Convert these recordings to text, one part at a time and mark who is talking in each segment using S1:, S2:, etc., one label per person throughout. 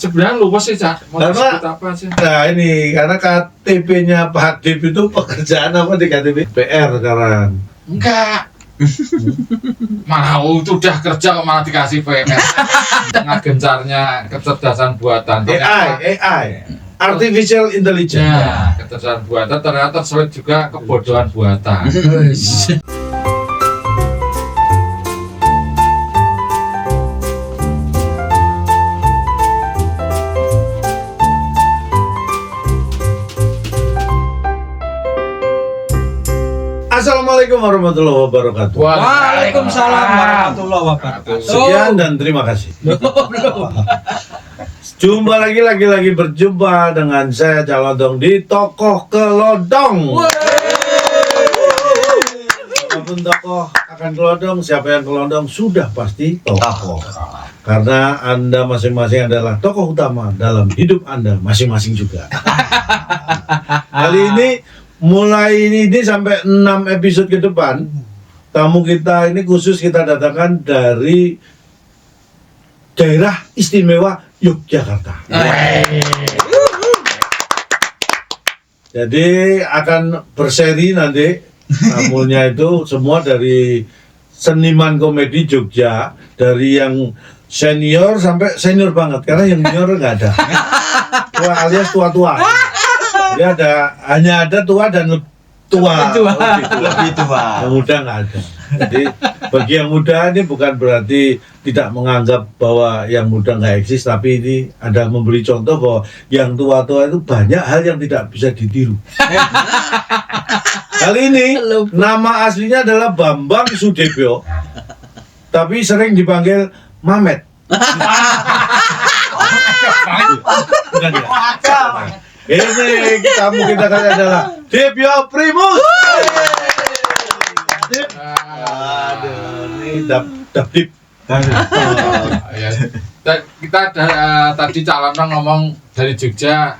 S1: Sebenarnya luwes sih, Cak. Mau disebut apa sih?
S2: Nah ini karena KTP-nya Pak Dip itu pekerjaan apa di KTP? PR sekarang.
S1: Enggak. Malah itu udah kerja kok malah dikasih PNS. Dengan gencarnya kecerdasan buatan.
S2: AI, Artificial Intelligence.
S1: Ya, kecerdasan buatan ternyata terselip juga kebodohan buatan.
S2: Assalamualaikum warahmatullahi wabarakatuh.
S3: Waalaikumsalam warahmatullahi wabarakatuh.
S2: Sekian dan terima kasih. Jumpa lagi berjumpa dengan saya Calodong di Tokoh Kelodong. Apapun tokoh akan kelodong, siapa yang kelodong sudah pasti tokoh. Karena Anda masing-masing adalah tokoh utama dalam hidup Anda masing-masing juga. Kali ini mulai ini sampai 6 episode ke depan, tamu kita ini khusus kita datangkan dari daerah istimewa Yogyakarta. Jadi akan berseri nanti tamunya itu semua dari seniman komedi Jogja, dari yang senior sampai senior banget, karena yang junior nggak ada. Tua alias tua-tua. Jadi hanya ada tua dan tua. Lebih tua. Yang muda nggak ada. Jadi bagi yang muda ini bukan berarti tidak menganggap bahwa yang muda nggak eksis, tapi ini ada memberi contoh bahwa yang tua-tua itu banyak hal yang tidak bisa ditiru. Kali ini nama aslinya adalah Bambang Sudebyo, tapi sering dipanggil Mamet. Bukan ya? Ini tamu kita kali adalah Debyo Primus. Aduh, ini dap-dip.
S1: Kita tadi Calodong ngomong dari Jogja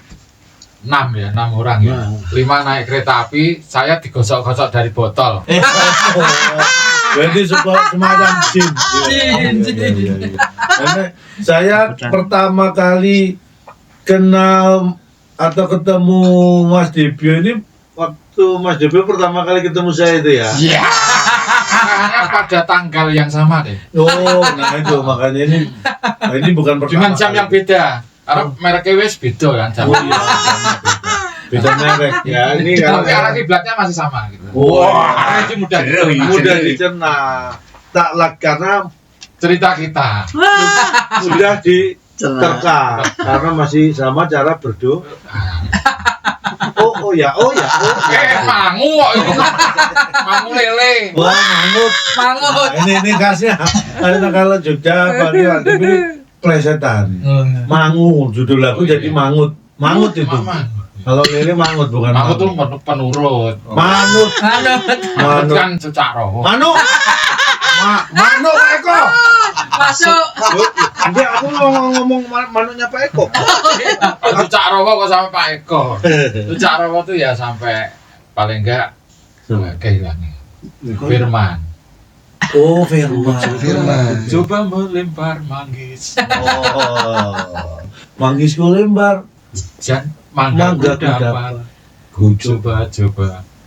S1: 6 orang ya. 5 naik kereta api, saya digosok-gosok dari botol.
S2: Berarti semacam jin. Karena saya pertama kali kenal atau ketemu Mas Debyo ini waktu Mas Debyo pertama kali ketemu saya itu ya.
S1: Iya. Karena pada tanggal yang sama deh.
S2: Oh, nah itu makanya ini bukan pertama.
S1: Dengan jam yang beda. Karena mereknya wes beda kan jam.
S2: Oh iya. Beda merek ya. Ini
S1: Tapi arah kiblatnya masih sama gitu.
S2: Wah,
S1: ini mudah
S2: dicerna. Tak karena
S1: cerita kita.
S2: sudah diterka karena masih sama cara berdoa. Oh ya.
S1: Mangu kok ini. Mangu lele.
S2: Wah, mangut. Nah, ini khasnya. Karena kalau Jogja bagi ini plesetan. Mangu judul lagu jadi mangut. Mangut itu. Kalau lele mangut bukan
S1: mangut tuh penurut.
S2: Manut
S1: Kan Sucakrowo.
S2: Manuk Eko.
S3: Masuk.
S2: Nanti aku mau ngomong manuknya Pak Eko.
S1: Sucakrowo kok sampai Pak Eko. Sucakrowo tuh ya sampai paling enggak kehilangan. Firman.
S2: Oh, Firman.
S1: Coba melempar manggis.
S2: Oh. Manggisku lembar.
S1: Mangga dapat. Ku coba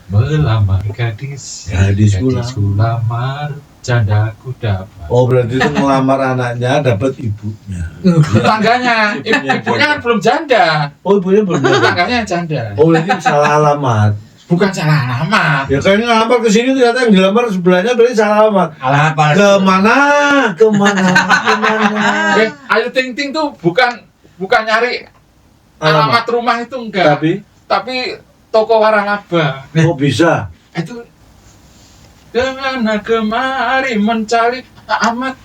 S1: melamar gadis.
S2: Gadisku
S1: lamar, candaku dapat.
S2: Oh, berarti itu ngelamar anaknya dapat ibunya.
S1: Tetangganya, ibunya kan belum janda.
S2: Oh, ibunya belum janda.
S1: Tetangganya yang janda.
S2: Oh, berarti salah alamat.
S1: Bukan salah alamat.
S2: Ya kayaknya ngelamar ke sini ternyata yang dilamar sebelahnya berarti salah alamat.
S3: Alamat.
S2: Kemana?
S1: Ayu Ting Ting tuh bukan nyari alamat rumah itu enggak. Tapi toko waralaba.
S2: Oh, bisa.
S1: Itu kemana kemari mencari amat.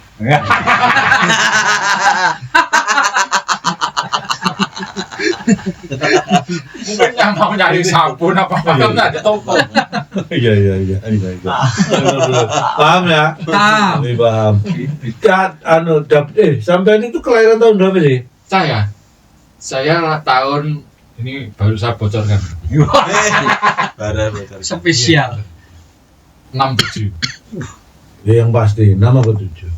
S1: Mungkin yang mau nyari sabun apa kan ada toko.
S2: Iya. Paham ya? Paham. Sampai itu kelahiran tahun berapa sih?
S1: Saya tahun ini baru saya bocorkan.
S3: Spesial.
S1: 67.
S2: Ya yang pasti, nama ke 7.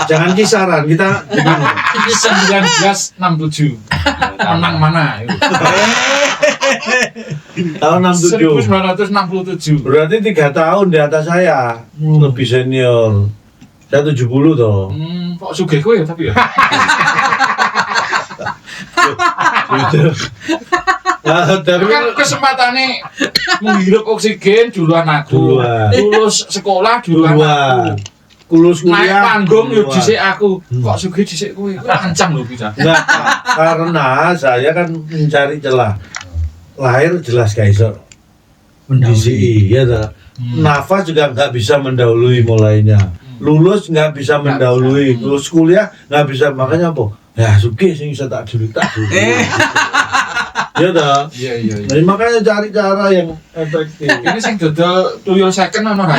S2: Jangan kisaran, kita gimana?
S1: 1967 menang mana itu?
S2: Tahun 67.
S1: 1967.
S2: Berarti 3 tahun di atas saya, lebih senior. Saya 70 toh.
S1: Kok sugih kowe ya tapi ya.
S2: Gitu. Nah, tapi
S1: Kan kesempatannya menghirup oksigen duluan aku.
S2: Duluan.
S1: Lulus sekolah duluan
S2: duluan.
S1: aku.
S2: Kulus
S1: Naik
S2: kuliah
S1: panggung yo
S2: duluan.
S1: dhisik aku. Kok sugih dhisik kowe? Ancam lho bisa.
S2: Enggak, karena saya kan mencari celah. Lahir jelas gak iso DCI, ya toh. Nafas juga nggak bisa mendahului mulainya. Lulus nggak bisa
S1: Nggak
S2: mendahului.
S1: bisa.
S2: Lulus kuliah nggak bisa, makanya apa? Ya Suki sing bisa tak dulu. Ya toh.
S1: Iya.
S2: Jadi makanya cari cara yang efektif.
S1: Ini sing dodol tuyul second ono ra?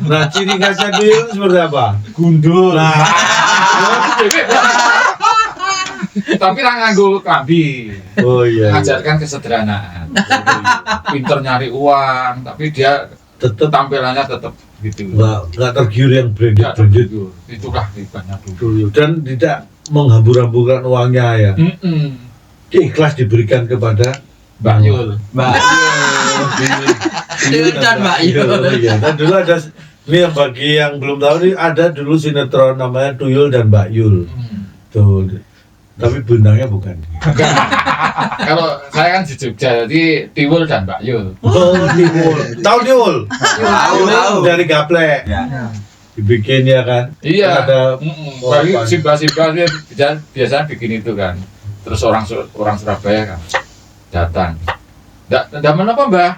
S2: Nah, ciri khasnya dulu seperti apa?
S1: Gundul.
S2: Nah,
S1: Tapi ra nganggo klambi.
S2: oh iya.
S1: Mengajarkan kesederhanaan. Pinter nyari uang, tapi dia
S2: Tetap
S1: tampilannya tetap gitu.
S2: nggak tergiur yang
S1: Ya,
S2: branded
S1: itulah hebatnya dulu.
S2: dulu dan tidak menghambur-hamburkan uangnya ya. Ikhlas diberikan kepada
S1: Mbak Yul.
S3: Mbak Yul dan Mbak Yul.
S2: Iya, dan dulu ada ini yang bagi yang belum tahu nih, ada dulu sinetron namanya Tuyul dan Mbak Yul. Tuh. Tapi bundangnya bukan.
S1: Kalau saya kan di Jogja, jadi Tiwul dan Mbak Yul.
S2: Oh, Tiwul. Tahu Tiwul?
S3: Tahu.
S2: Dari gaplek.
S3: Ya.
S2: Dibikin ya kan?
S1: Iya.
S2: Ada
S1: Bagi simba-simba dia biasanya bikin itu kan. Terus orang Surabaya kan datang. Ndak menapa Mbah?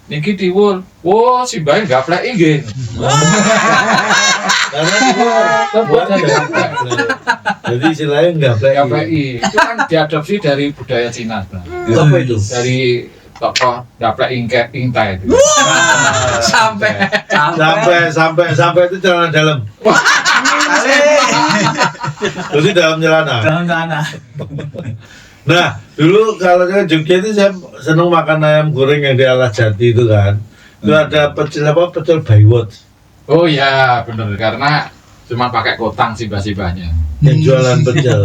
S1: Niki Tiwul. Wo, simbae gaplek nggih.
S2: karena Tiwul dari gaplek. Jadi istilahnya gaplek.
S1: GPI itu kan diadopsi dari budaya Cina sebenarnya.
S2: Apa itu?
S1: Dari tokoh gaplek intai itu.
S2: Sampai itu celana dalam. Jadi dalam celana.
S3: Dalam tanah.
S2: Nah, dulu kalau ke Jogja itu saya seneng makan ayam goreng yang di Alas Jati itu kan. Itu ada pecel Baywot
S1: Oh iya, bener karena cuma pakai kotang sibah-sibahnya.
S2: yang jualan pecel.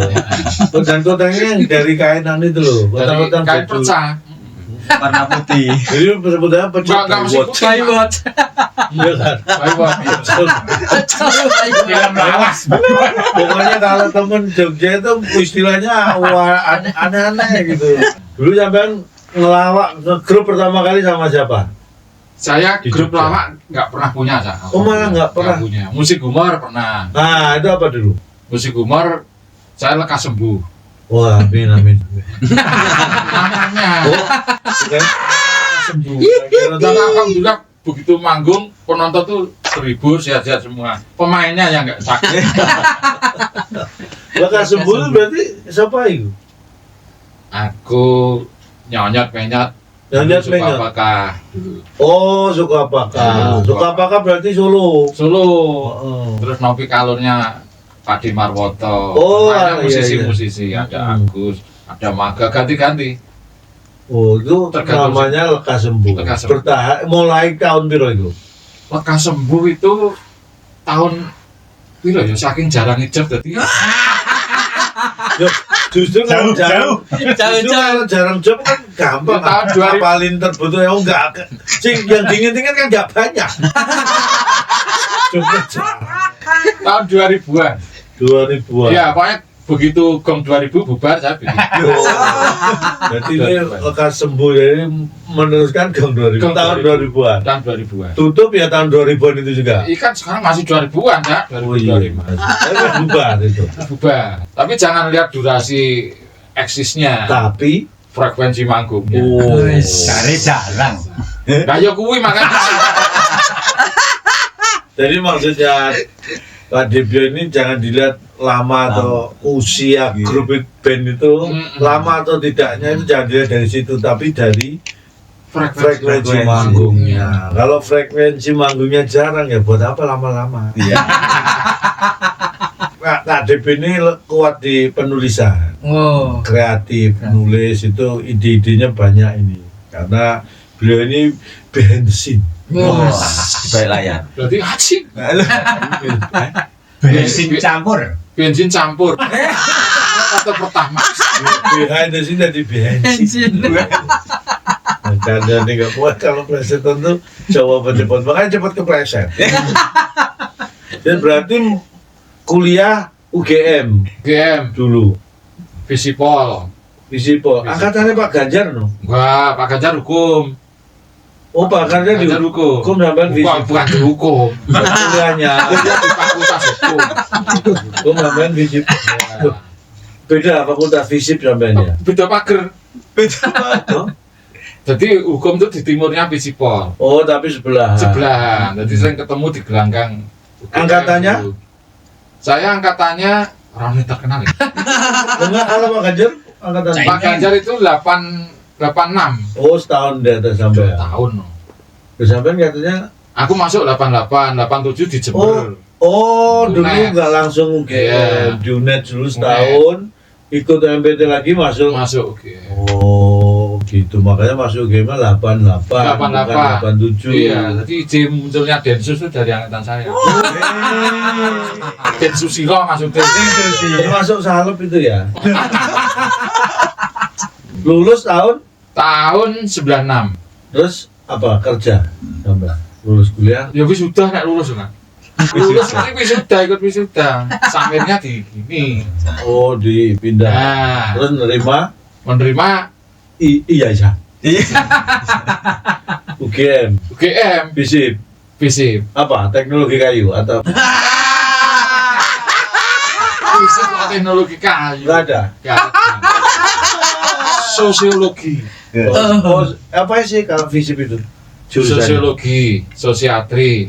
S2: Dan kotangnya yang dari kainan itu loh,
S1: Dari
S2: kotang-kotang
S1: kain
S2: jadul.
S1: perca.
S3: Warna putih.
S2: Jadi sebutnya pecel
S1: Enggak mesti
S2: Baywot.
S1: putih.
S3: Baywot.
S2: Iya kan?
S1: Baywot. Film lawas.
S2: Pokoknya kalau temen Jogja itu istilahnya wah, aneh-aneh gitu. Dulu sampean ngelawak ngegrup pertama kali sama siapa?
S1: Saya
S2: Di
S1: grup
S2: Jogja.
S1: lama nggak pernah punya saya.
S2: Oh, malah nggak pernah?
S1: punya. Musik humor pernah.
S2: Nah, itu apa dulu?
S1: Musik humor saya lekas sembuh.
S2: Wah, amin.
S1: Namanya
S2: Oh, kan?
S1: sembuh. Dan alhamdulillah begitu manggung penonton tuh terhibur sehat-sehat semua. Pemainnya yang nggak sakit.
S2: Lekas sembuh itu berarti siapa itu?
S1: Aku nyonyot-penyot.
S2: Nyonyot
S1: Suka
S2: penyot.
S1: apakah dulu.
S2: Oh, suka apakah? Suka apakah berarti Solo.
S1: Solo.
S2: Oh.
S1: Terus Nopi Kalurnya Pak Dimarwoto.
S2: Oh,
S1: Banyak
S2: iya,
S1: musisi-musisi, ada
S2: Hmm.
S1: Agus, ada Maga, ganti-ganti.
S2: Oh, itu
S1: Tergantung
S2: namanya lekas sembuh.
S1: Lekas sembuh.
S2: Bertahan mulai tahun piro itu?
S1: Lekas sembuh itu tahun piro ya saking jarang ngejab dadi
S2: Yo, justru kalau jarang, justru kalau jarang job kan gampang.
S1: Tahun 2000.
S2: Ngapalin terbutuh ya enggak. Sing yang dingin-dingin kan enggak banyak. Coba
S1: tahun 2000-an.
S2: 2000-an.
S1: Iya, pokoknya begitu gong 2000 bubar saya bikin.
S2: Berarti ini lekas sembuh jadi meneruskan ke 2000
S1: Gong
S2: tahun
S1: 2000.
S2: 2000-an.
S1: Tahun 2000-an.
S2: Tutup ya tahun 2000-an itu juga.
S1: Ikan sekarang masih 2000-an, ya.
S2: Oh iya.
S1: 2000.
S2: Tapi bubar itu.
S1: Bubar. Tapi jangan lihat durasi eksisnya,
S2: Tapi
S1: frekuensi manggungnya.
S2: oh.
S3: Cari jarang.
S1: Nah, ya kuwi makanya
S2: Jadi maksudnya Pak Debio ini jangan dilihat lama atau usia grup band itu lama atau tidaknya itu jangan dilihat dari situ, tapi dari frekuensi manggungnya. Kalau frekuensi manggungnya jarang ya buat apa lama-lama?
S3: Iya.
S2: Kak Debio ini kuat di penulisan,
S3: Oh.
S2: kreatif, nulis itu ide-idenya banyak ini. Karena beliau ini bensin.
S3: Wah, di balik layar.
S1: Berarti anjing.
S3: Bensin campur.
S1: Bensin campur. Kata pertama.
S2: Behind the scene jadi bensin. Karena nggak kuat kalau presetan tuh jawaban cepat, makanya cepat kepleset. Dan berarti kuliah UGM
S1: GM
S2: dulu,
S1: Visipol.
S2: Visipol. Angkatannya Pak Ganjar no?
S1: Enggak, Pak Ganjar hukum.
S2: Oh Pak Ganjar di
S1: Ganjar hukum.
S2: hukum sampai
S1: Bukan di hukum.
S2: kuliahnya.
S1: Kuliah di fakultas hukum.
S2: Hukum sampai Visipol.
S1: Ya.
S2: Beda fakultas Visip sampai
S1: Beda pager.
S2: Oh,
S1: Jadi hukum tuh di timurnya Visipol.
S2: oh tapi sebelah.
S1: Sebelah. Jadi sering ketemu di gelanggang.
S2: Angkatannya?
S1: Dulu. Saya angkatannya orang terkenal ya.
S2: Enggak kalau Pak Ganjar angkatan.
S1: Pak Ganjar itu 86
S2: Oh setahun di atas sampai.
S1: tahun.
S2: Terus sampai katanya.
S1: Aku masuk 88, 87 di Jember.
S2: Oh dulu
S1: UNED.
S2: nggak langsung UGM,
S1: Iya.
S2: di UNED dulu setahun, ikut MPT lagi masuk.
S1: Masuk oke.
S2: Oh gitu, makanya masuk UGM 88,
S1: 88.
S2: 87.
S1: Iya, jadi ide munculnya Densus itu dari angkatan saya. Densusilo maksudnya.
S2: Itu masuk salep itu ya. Lulus tahun,
S1: Tahun 96.
S2: terus apa kerja sampai lulus kuliah.
S1: Ya wis sudah nek lulus kan. Lulus nanti wisuda ikut wisuda. Samirnya di gini.
S2: Oh dipindah,
S1: Nah,
S2: terus nerima
S1: menerima
S2: iya ya. UGM,
S1: UGM,
S2: FISIP,
S1: FISIP.
S2: apa teknologi kayu atau
S1: FISIP teknologi kayu.
S2: nggak ada?
S1: Nggak ada. Sosiologi,
S2: Oh, apa sih kalau FISIP itu? Jurusannya?
S1: sosiologi, sosiatri,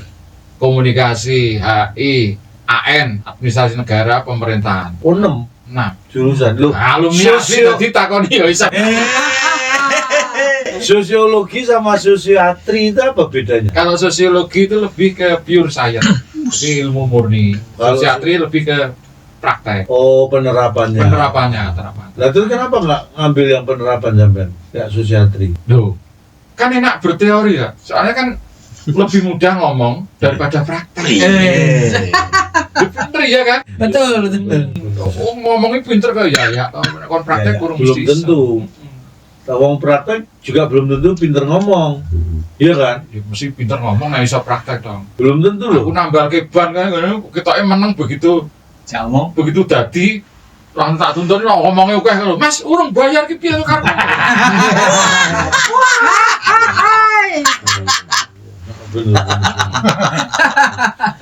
S1: komunikasi, HI, AN, administrasi negara, pemerintahan.
S2: Oh, 6
S1: Nah,
S2: jurusan lu.
S1: alumni asli
S2: Sosio-
S1: tadi takoni ya bisa.
S2: Sosiologi sama sosiatri itu apa bedanya?
S1: Kalau sosiologi itu lebih ke pure science, jadi ilmu murni.
S2: Kalau-
S1: Sosiatri lebih ke praktek,
S2: Oh, penerapannya.
S1: penerapannya.
S2: Nah, terus kenapa nggak ngambil yang penerapan sampean? Ya sosiatri.
S1: Loh, kan enak berteori ya. Soalnya kan lebih mudah ngomong daripada praktek. Bener ya kan?
S4: Betul.
S1: Oh, ngomongnya pinter kayak ya. Kon praktek
S2: Ya, ya.
S1: kurang
S2: Belum
S1: mesti
S2: tentu. Wong praktek juga belum tentu pinter ngomong. Iya kan?
S1: Ya, mesti pinter ngomong nggak bisa praktek dong.
S2: Belum tentu loh.
S1: Aku nambah keban kan, kita menang begitu
S3: Ngomong.
S1: begitu dadi langsung tak tuntun ngomongnya oke kalau Mas urung bayar ki piye kan.
S2: Bener.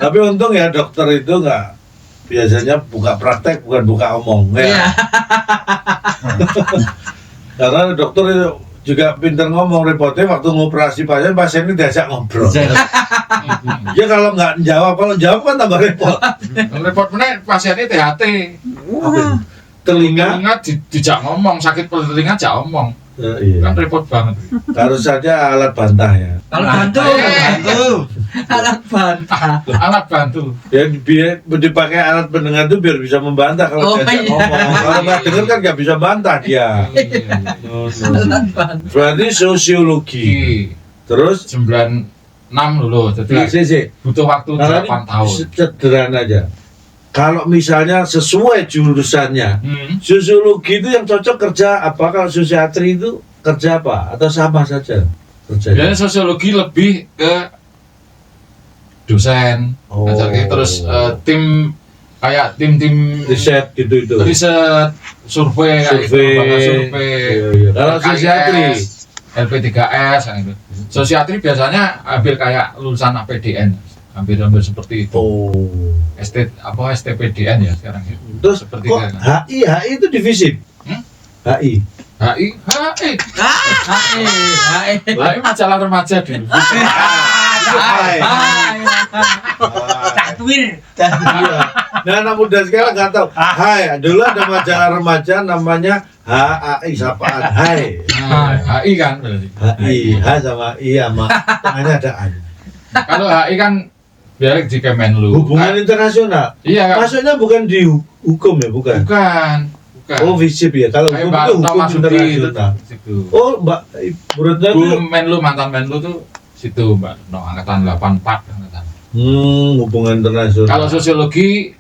S2: Tapi untung ya dokter itu nggak biasanya buka praktek bukan buka omong ya.
S4: Iya.
S2: Karena dokter itu juga pinter ngomong repotnya waktu ngoperasi pasien ini diajak ngobrol. Ya kalau nggak jawab, kalau jawab kan tambah repot.
S1: Repot meneh pasiennya THT.
S2: Telinga,
S1: Dijak ngomong, sakit telinga jak ngomong.
S2: iya.
S1: Kan repot banget.
S2: Harus saja alat bantah ya.
S4: Alat bantu.
S3: Bantu.
S4: Alat bantah.
S1: Alat bantu.
S2: Ya biar dipakai alat pendengar itu biar bisa membantah kalau
S4: Oh,
S2: diajak
S4: iya.
S2: ngomong. Kalau nggak dengar kan nggak bisa bantah dia.
S4: Alat bantu.
S2: Berarti sosiologi. Terus
S1: 96 lulus, jadi
S2: sih.
S1: butuh waktu
S2: Nah,
S1: 8 tahun.
S2: sederhana aja. Kalau misalnya sesuai jurusannya, sosiologi itu yang cocok kerja apa? Kalau sosiatri itu kerja apa? Atau sama saja kerjanya?
S1: Jadi sosiologi lebih ke dosen,
S2: Oh.
S1: ngajarnya. Terus tim kayak tim-tim
S2: Riset gitu itu.
S1: riset, survei, kayak gitu, lembaga survei.
S2: Iya, iya. Kalau
S1: KIS,
S2: sosiatri,
S1: LP3S kayak gitu. Sosiatri biasanya ambil kayak lulusan APDN, hampir seperti itu.
S2: oh.
S1: STPDN ya sekarang ya.
S2: Terus
S1: Seperti
S2: kok
S1: kayak-
S2: HI itu divisi?
S1: Hmm?
S2: HI.
S1: HI, HI majalah remaja dulu.
S2: Hai.
S3: Cakwir.
S2: Iya. Nah, anak muda sekarang nggak tahu. Hai, dulu ada majalah remaja namanya HAI sapaan. Hai.
S1: HI kan berarti.
S2: HI, H sama I sama tengahnya ada A.
S1: Kalau HI kan biar di Kemenlu.
S2: Hubungan internasional.
S1: Iya kan?
S2: Maksudnya bukan di hukum ya, bukan?
S1: Bukan.
S2: Oh, visip ya. Kalau
S1: Kayak
S2: hukum
S1: Mbak
S2: itu
S1: Retno
S2: hukum
S1: Marsudi itu.
S2: internasional.
S1: Itu.
S2: Oh, Mbak Retno
S1: Bu
S2: itu
S1: Menlu, mantan Menlu tuh situ Mbak, no, angkatan 84 angkatan.
S2: Hubungan internasional.
S1: Kalau sosiologi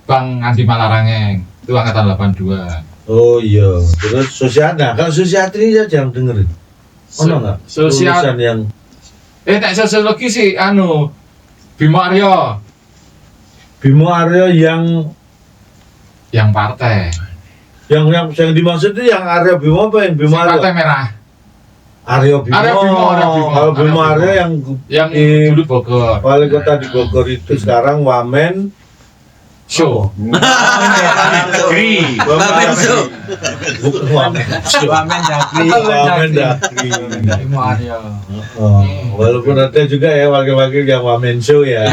S1: Bang Andi Malarangeng itu angkatan 82.
S2: Oh iya, terus sosial. Kalau sosiatri ya jangan dengerin. Nggak?
S1: Sosial
S2: Lulusan yang
S1: nek sosiologi sih Bimo Aryo yang partai.
S2: yang dimaksud itu yang Aryo Bimo apa yang Bimo
S1: Sing
S2: Aryo?
S1: partai merah.
S2: Aryo Bimo.
S1: Aryo Bimo.
S2: Kalau Bimo Aryo yang
S1: Yang dulu Bogor.
S2: wali kota di Bogor itu sekarang Wamen
S1: Show.
S3: Negeri.
S4: Wamen Show.
S2: bukan Wamen.
S3: Wamen Dagri.
S2: Wamen Dagri.
S1: Bimo Aryo.
S2: Oh, walaupun ada juga ya wakil-wakil yang Wamen Show ya.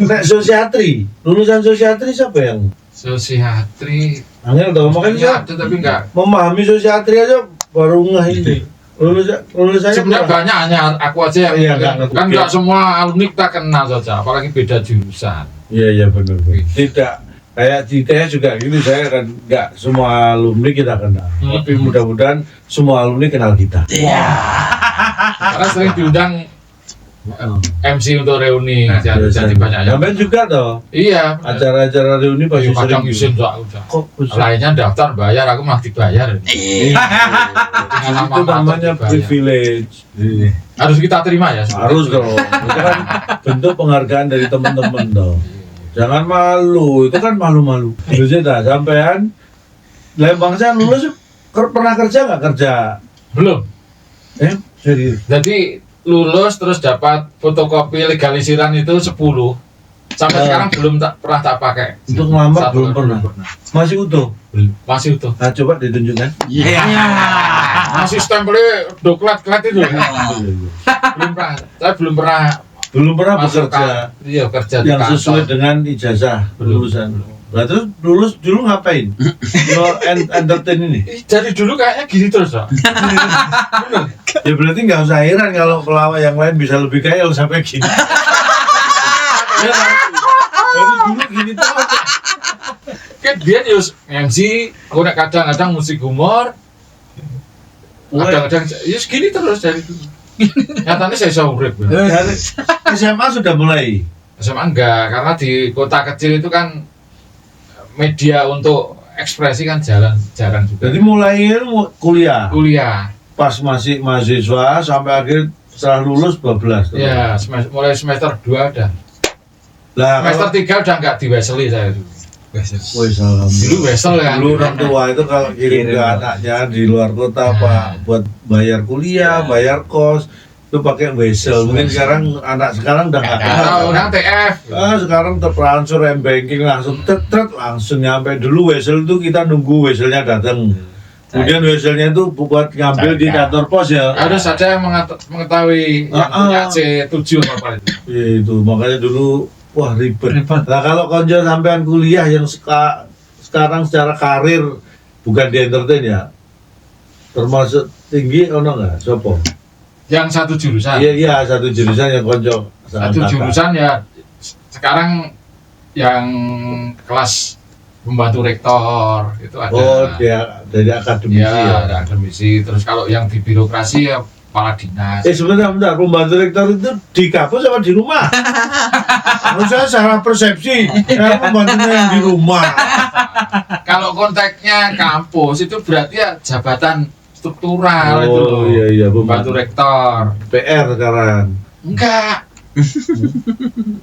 S2: Nek sosiatri, lulusan sosiatri siapa yang
S1: Sosiatri.
S2: Angel tau makanya
S1: Iya,
S2: saya
S1: tapi enggak.
S2: memahami sosiatri aja baru ngeh ini. Lulusannya
S1: Sebenarnya
S2: kurang.
S1: banyak, hanya aku aja yang
S2: Iya, nggak ngerti.
S1: kan nggak semua alumni kita kenal saja, apalagi beda jurusan.
S2: Iya benar. Tidak kayak di ITS juga gitu, saya kan nggak semua alumni kita kenal. Tapi mudah-mudahan semua alumni kenal kita.
S1: Karena sering diundang MC untuk reuni, jadi banyak yang.
S2: Sampai juga toh
S1: Iya.
S2: acara-acara reuni pasti
S1: Iya, kadang
S2: sering.
S1: izin udah.
S2: Kok bisa?
S1: Lainnya daftar bayar, aku malah dibayar. Dengan
S2: Itu namanya
S1: dibayar.
S2: privilege.
S1: Harus kita terima ya.
S2: Harus dong. Itu kan bentuk penghargaan dari teman-teman dong. Jangan malu, itu kan malu-malu. Terusnya dah sampean Lembang saya lulus pernah kerja nggak kerja?
S1: Belum.
S2: Serius?
S1: Jadi lulus terus dapat fotokopi legalisiran itu 10. Sampai sekarang belum pernah tak pakai.
S2: Untuk ngelamar
S1: Satu
S2: belum pernah. Masih utuh.
S1: Masih utuh.
S2: Nah, coba ditunjukkan.
S1: Masih stempelnya doklat-klat itu. Belum pernah. Saya belum pernah
S2: Belum pernah
S1: masuk
S2: bekerja
S1: iya, kerja di
S2: yang
S1: kantor.
S2: sesuai dengan ijazah
S1: Belum.
S2: lulusan. Nah, terus lulus dulu ngapain? Lo entertain ini?
S1: Jadi dulu kayaknya gini terus, Pak.
S2: Ya berarti nggak usah heran kalau pelawak yang lain bisa lebih kaya lo sampai gini. Ya kan? Dari dulu gini tuh.
S1: Kan dia terus MC, aku nek kadang-kadang musik humor. Kadang-kadang ya segini terus dari dulu. Nyatanya saya bisa urip.
S2: Dari SMA sudah mulai.
S1: SMA enggak, karena di kota kecil itu kan media untuk ekspresi kan jarang juga.
S2: Jadi mulai kuliah.
S1: Kuliah.
S2: Pas masih mahasiswa sampai akhir setelah lulus 12.
S1: Ya, mulai semester 2 ada.
S2: Lah,
S1: Semester 3 udah enggak di Wesley saya dulu.
S2: wis alhamdulillah.
S1: Dulu Wesel kan.
S2: Dulu orang tua itu kalau kirim ke anaknya di luar kota Pak buat bayar kuliah, bayar kos itu pakai wesel. Mungkin sekarang anak sekarang udah nggak
S1: Tahu
S2: kenal.
S1: orang TF.
S2: Sekarang tertransfer m-banking langsung tet langsung nyampe. Dulu wesel itu kita nunggu weselnya datang. Kemudian weselnya itu buat ngambil di kantor pos ya.
S1: Harus ada yang mengetahui yang punya C7 apa itu.
S2: Itu makanya dulu wah ribet. Nah kalau konco sampean kuliah yang sekarang secara karir bukan di entertain ya, termasuk tinggi ono nggak? Sopo?
S1: Yang satu jurusan.
S2: Iya satu jurusan yang konco.
S1: Satu jurusan ya sekarang yang kelas pembantu rektor itu ada.
S2: Oh dia dari akademisi ya.
S1: Ada akademisi. Terus kalau yang di birokrasi ya kepala dinas.
S2: Sebentar pembantu rektor itu di kampus apa di rumah? Saya salah persepsi. Saya pembantunya yang di rumah.
S1: Kalau konteksnya kampus itu berarti ya jabatan struktural itu.
S2: Oh iya
S1: Pembantu rektor.
S2: PR sekarang.
S1: Enggak.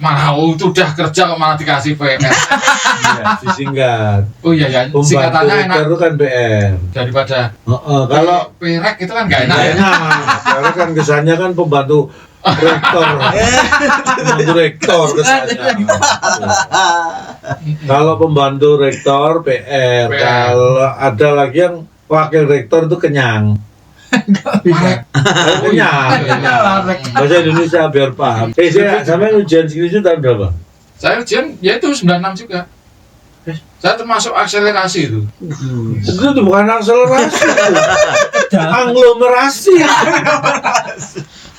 S1: Malah itu udah kerja kok malah dikasih PR.
S2: Iya, disingkat.
S1: Oh iya ya,
S2: Pembantu
S1: singkatannya enak
S2: rektor itu kan PR.
S1: daripada
S2: Kalau
S1: perek itu kan nggak enak
S2: nggak
S1: ya.
S2: enak, karena kan kesannya kan pembantu rektor, pembantu rektor kesannya. Kalau pembantu rektor PR, kalau ada lagi yang wakil rektor itu kenyang. Kenyang. Bahasa Indonesia biar paham. Saya sampai ujian skripsi tahun berapa?
S1: Saya ujian ya itu 96 juga. Saya termasuk akselerasi itu.
S2: Itu bukan akselerasi, aglomerasi.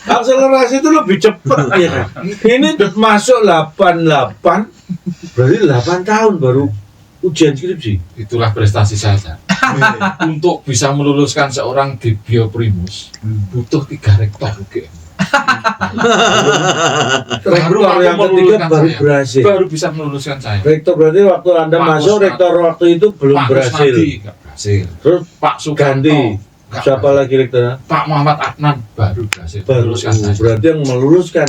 S2: Akselerasi itu lebih cepat ya. Ini masuk 88, berarti 8 tahun baru ujian skripsi.
S1: Itulah prestasi saya. Untuk bisa meluluskan seorang di Bioprimus butuh 3 rektor UGM.
S2: Rektor
S1: aku
S2: yang ketiga
S1: meluluskan
S2: baru
S1: saya.
S2: berhasil.
S1: Baru bisa meluluskan saya.
S2: Rektor berarti waktu Anda
S1: Pak
S2: masuk,
S1: Kusnadi.
S2: rektor waktu itu belum
S1: Pak
S2: berhasil.
S1: Kusnadi nggak berhasil.
S2: Terus
S1: Pak Sukanto
S2: ganti.
S1: nggak
S2: Siapa
S1: berhasil.
S2: lagi rektornya?
S1: Pak Muhammad Adnan baru berhasil
S2: Baru.
S1: meluluskan saya.
S2: Berarti yang meluluskan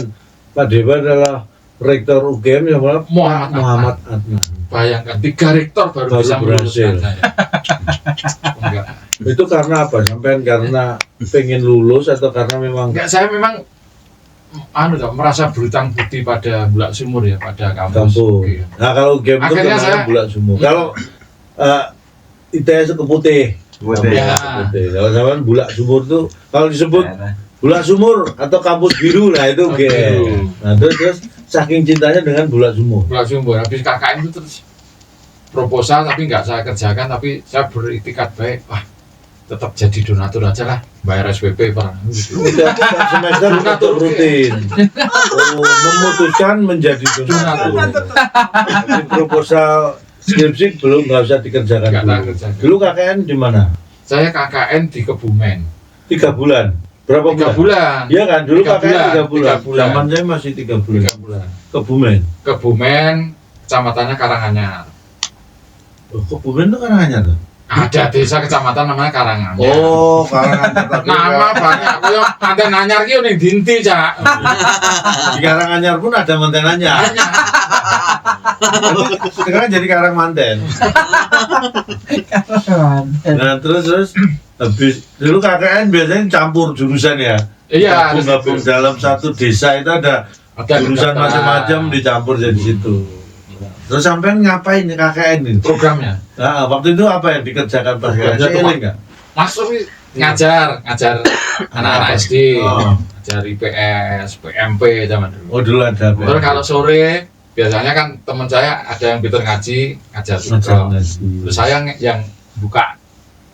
S2: Pak Dewa adalah rektor UGM yang mana?
S1: Muhammad
S2: Pak Muhammad Adnan.
S1: Bayangkan 3 rektor baru
S2: Baru
S1: bisa meluluskan
S2: berhasil.
S1: saya. Enggak.
S2: Itu karena apa? Sampai karena pengen lulus atau karena memang
S1: Enggak, saya memang merasa berhutang budi pada Bulak Sumur ya, pada kampus.
S2: kampus.
S1: Oke.
S2: Nah kalau game itu
S1: Akhirnya
S2: namanya
S1: saya-
S2: bulat sumur. Kalau ITS ke putih.
S3: Putih.
S1: Ya.
S2: Putih. Kalau zaman bulat sumur tuh kalau disebut bulat sumur atau kampus biru, nah itu
S1: Kampus
S2: game.
S1: biru.
S2: Nah terus saking cintanya dengan bulat sumur.
S1: Bulak Sumur habis KKN itu terus proposal tapi nggak saya kerjakan, tapi saya beritikat baik, wah tetap jadi donatur aja lah, bayar SPP Pak. Gitu.
S2: Itu aku tiap semester
S1: Donatur.
S2: tetap rutin. Memutuskan menjadi donatur. Jadi proposal skripsi belum nggak usah dikerjakan
S1: Nggak
S2: dulu.
S1: tak kerjakan.
S2: Dulu KKN di mana?
S1: Saya KKN di Kebumen
S2: 3 bulan. Berapa
S1: 3
S2: bulan?
S1: bulan.
S2: Iya kan, dulu
S1: 3
S2: KKN 3 bulan.
S1: 3 bulan.
S2: Zaman saya masih 3 bulan.
S1: 3 bulan.
S2: Kebumen.
S1: Kebumen, kecamatannya Karanganyar.
S2: Oh, Kebumen itu kan hanya tuh.
S1: Ada desa kecamatan namanya Karanganyar.
S2: Oh, Karanganyar.
S1: Nama banyak, kaya manten anyar ki ning dinti, Cak.
S2: Di Karanganyar pun ada manten anyar. Sekarang jadi Karangmanten. Nah, terus habis dulu KKN biasanya campur jurusan ya.
S1: Iya,
S2: Gabung dalam satu desa itu ada jurusan
S1: kedokteran.
S2: macam-macam dicampur jadi situ. Terus sampai ngapain nih KKN ini?
S1: Programnya.
S2: Nah, waktu itu apa yang dikerjakan pas
S1: Programnya
S2: KKN?
S1: tuh,
S2: Ini enggak?
S1: Masuk ngajar anak-anak SD,
S2: Oh.
S1: ngajar IPS, PMP zaman dulu.
S2: Oh, dulu ada.
S1: Terus kalau sore biasanya kan teman saya ada yang pinter ngaji, ngajar juga. Terus saya yang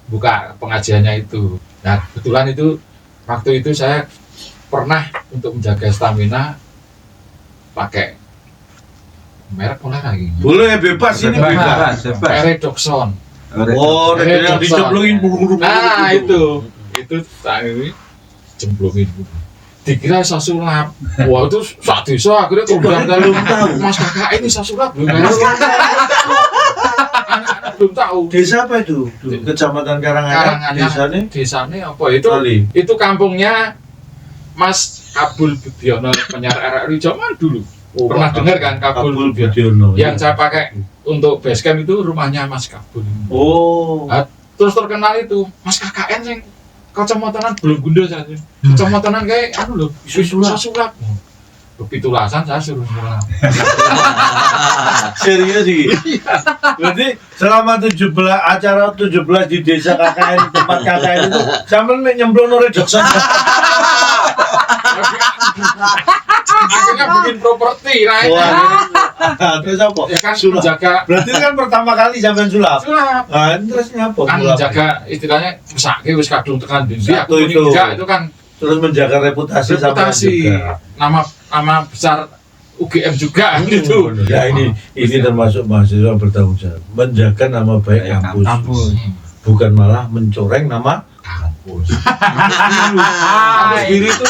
S1: buka pengajiannya itu. Nah, kebetulan itu waktu itu saya pernah untuk menjaga stamina pakai merek boleh lagi.
S2: Boleh bebas ini bebas.
S1: Redoxon.
S2: Oh, yang dicemplungin bulu-bulu.
S1: Nah, itu tak ini cemplungin. Dikira iso sulap. Wah, itu sak desa akhirnya kembang dalam Mas kakak ini iso sulap. Anak-anak belum tahu.
S2: Desa apa itu? Kecamatan Karanganyar. Desanya
S1: Desane apa itu?
S2: Kali.
S1: Itu kampungnya Mas Kabul Budiono, penyiar RRI zaman dulu.
S2: Oh,
S1: Pernah dengar kan Kabul Budiono?
S2: Budiono.
S1: Yang saya pakai untuk basecamp itu rumahnya Mas Kabul.
S2: Oh.
S1: Terus terkenal itu Mas KKN yang kacamatanan belum gundul saja. Kacamatanan kayak anu loh, bisa sulap. Pitulasan saya suruh sulap.
S2: Serius sih. Berarti selama 17 acara 17 di desa KKN tempat KKN itu sampean mek nyemplung no redoxon.
S1: Akhirnya bikin properti, nah itu.
S2: Wah. Terus apa?
S1: Ya kan
S2: Sulap.
S1: menjaga
S2: Berarti itu kan pertama kali sampean sulap.
S1: sulap.
S2: Nah, terus ngapa?
S1: Kan
S2: sulap?
S1: menjaga istilahnya mesake wis kadung tekan dindi
S2: Satu
S1: aku ini
S2: itu.
S1: enggak itu kan
S2: Terus menjaga reputasi sampean
S1: reputasi
S2: juga.
S1: nama besar UGM juga gitu.
S2: Ya ini termasuk mahasiswa bertanggung jawab menjaga nama baik kampus. Bukan malah mencoreng nama
S1: Kampus. Kampus biru itu.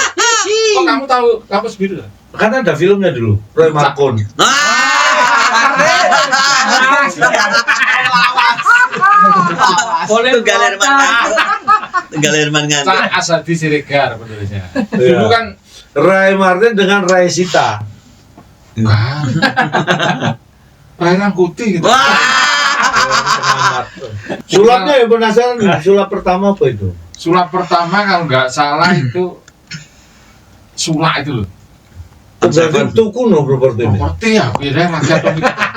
S1: Kok kamu tahu kampus biru?
S2: kan ada filmnya dulu Roy Marcon.
S4: Boleh
S3: Galerman kan.
S1: Cak Asadi Siregar penulisnya.
S2: Iya.
S1: Dulu kan
S2: Ray Martin dengan Ray Sita.
S1: Rai Rangkuti gitu.
S2: Sulapnya ya penasaran nih, sulap pertama apa itu?
S1: Sulap pertama kalau nggak salah itu sulak itu loh.
S2: Berarti tuku no properti ini.
S1: Properti ya, beda rakyat